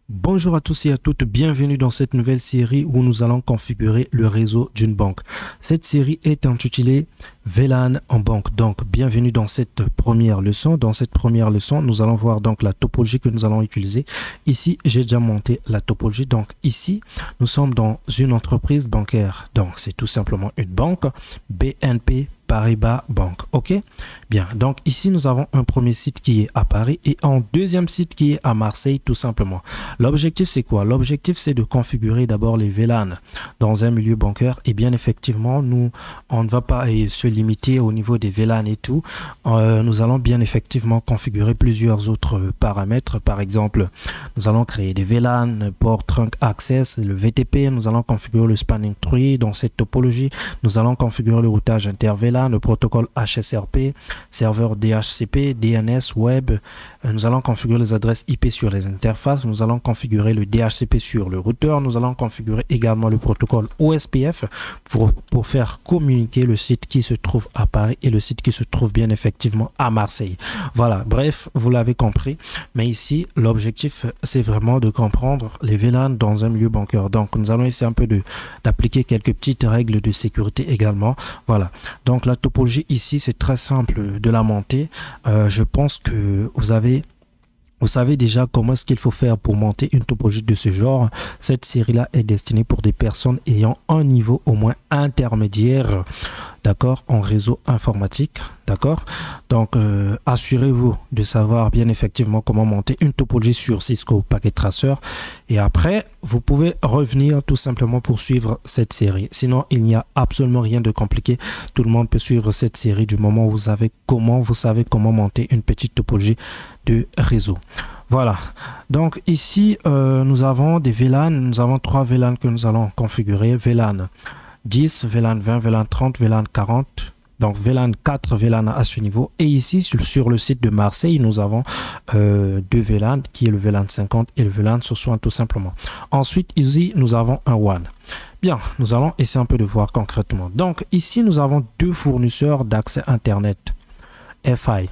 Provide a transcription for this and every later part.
Bonjour à tous et à toutes, bienvenue dans cette nouvelle série où nous allons configurer le réseau d'une banque. Cette série est intitulée VLAN en banque. Donc, bienvenue dans cette première leçon. Dans cette première leçon, nous allons voir donc la topologie que nous allons utiliser. Ici, j'ai déjà monté la topologie. Donc, ici, nous sommes dans une entreprise bancaire. Donc, c'est tout simplement une banque, BNP Paribas Bank. OK? Bien. Donc, ici, nous avons un premier site qui est à Paris et un deuxième site qui est à Marseille, tout simplement. L'objectif, c'est quoi? L'objectif, c'est de configurer d'abord les VLAN dans un milieu bancaire. Et bien, effectivement, on ne va pas se limiter au niveau des VLAN et tout. Nous allons bien effectivement configurer plusieurs autres paramètres. Par exemple, nous allons créer des VLAN, port trunk access, le VTP. Nous allons configurer le spanning tree dans cette topologie. Nous allons configurer le routage inter-VLAN, le protocole HSRP, serveur DHCP, DNS, web. Nous allons configurer les adresses IP sur les interfaces. Nous allons configurer le DHCP sur le routeur. Nous allons configurer également le protocole OSPF pour faire communiquer le site qui se trouve à Paris et le site qui se trouve bien effectivement à Marseille. Voilà, bref, vous l'avez compris. Mais ici, l'objectif, c'est vraiment de comprendre les VLAN dans un milieu bancaire. Donc, nous allons essayer un peu d'appliquer quelques petites règles de sécurité également. Voilà. Donc, la topologie ici, c'est très simple de la monter. Je pense que vous savez déjà comment est-ce qu'il faut faire pour monter une topologie de ce genre. Cette série-là est destinée pour des personnes ayant un niveau au moins intermédiaire, d'accord, en réseau informatique, d'accord. Donc, assurez-vous de savoir bien effectivement comment monter une topologie sur Cisco Packet Tracer. Et après, vous pouvez revenir tout simplement pour suivre cette série. Sinon, il n'y a absolument rien de compliqué. Tout le monde peut suivre cette série du moment où vous savez comment monter une petite topologie de réseau. Voilà. Donc ici, nous avons des VLAN. Nous avons 3 VLAN que nous allons configurer. VLAN 10, VLAN 20, VLAN 30, VLAN 40. Donc VLAN 4 VLAN à ce niveau. Et ici, sur le site de Marseille, nous avons 2 VLAN qui est le VLAN 50 et le VLAN 60 tout simplement. Ensuite, ici, nous avons un WAN. Bien, nous allons essayer un peu de voir concrètement. Donc ici, nous avons 2 fournisseurs d'accès Internet. FI.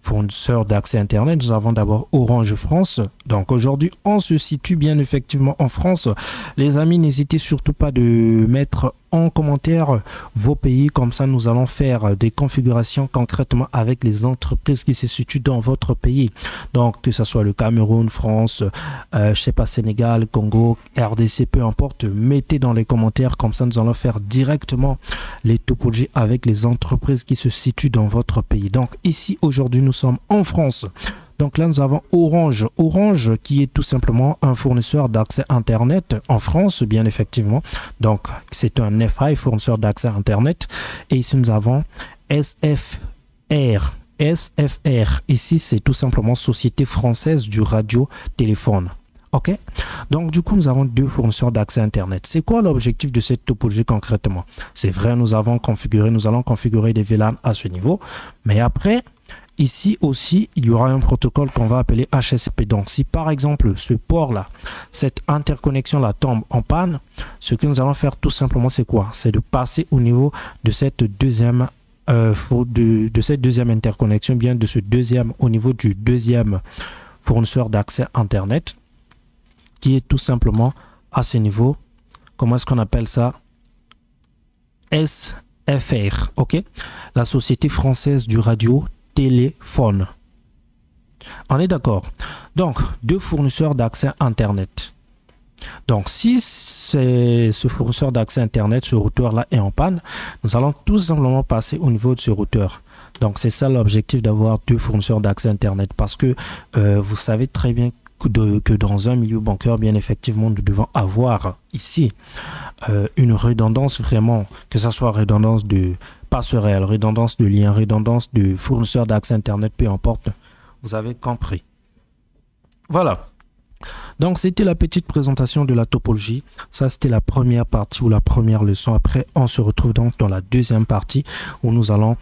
Fournisseur d'accès Internet, nous avons d'abord Orange France. Donc aujourd'hui, on se situe bien effectivement en France. Les amis, n'hésitez surtout pas de mettre en commentaire vos pays. Comme ça, nous allons faire des configurations concrètement avec les entreprises qui se situent dans votre pays. Donc, que ce soit le Cameroun, France, je sais pas, Sénégal, Congo, RDC, peu importe, mettez dans les commentaires. Comme ça, nous allons faire directement les topologies avec les entreprises qui se situent dans votre pays. Donc, ici, aujourd'hui, nous sommes en France. Donc là, nous avons Orange. Orange qui est tout simplement un fournisseur d'accès Internet en France, bien effectivement. Donc, c'est un FI, fournisseur d'accès Internet. Et ici, nous avons SFR. SFR, ici, c'est tout simplement Société Française du Radio-Téléphone. OK? Donc, du coup, nous avons 2 fournisseurs d'accès Internet. C'est quoi l'objectif de cette topologie concrètement? C'est vrai, nous allons configurer des VLAN à ce niveau. Mais après, ici aussi, il y aura un protocole qu'on va appeler HSP. Donc, si par exemple, ce port-là, cette interconnexion-là tombe en panne, ce que nous allons faire tout simplement, c'est quoi? C'est de passer au niveau de cette deuxième interconnexion, bien au niveau du deuxième fournisseur d'accès Internet, qui est tout simplement à ce niveau. Comment est-ce qu'on appelle ça? SFR, ok? La Société Française du Radio-Téléphone. On est d'accord? Donc, 2 fournisseurs d'accès Internet. Donc, si ce fournisseur d'accès Internet, ce routeur-là est en panne, nous allons tout simplement passer au niveau de ce routeur. Donc, c'est ça l'objectif d'avoir 2 fournisseurs d'accès Internet. Parce que vous savez très bien que dans un milieu bancaire, bien effectivement, nous devons avoir ici une redondance vraiment, que ce soit redondance de passerelle, redondance de lien, redondance de fournisseur d'accès Internet, peu importe. Vous avez compris. Voilà. Donc, c'était la petite présentation de la topologie. Ça, c'était la première partie ou la première leçon. Après, on se retrouve donc dans la deuxième partie où nous allons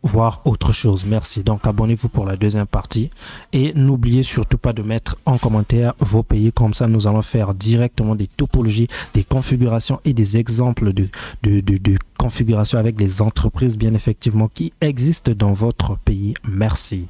voir autre chose. Merci. Donc, abonnez-vous pour la deuxième partie. Et n'oubliez surtout pas de mettre en commentaire vos pays. Comme ça, nous allons faire directement des topologies, des configurations et des exemples de configuration avec les entreprises, bien effectivement, qui existent dans votre pays. Merci.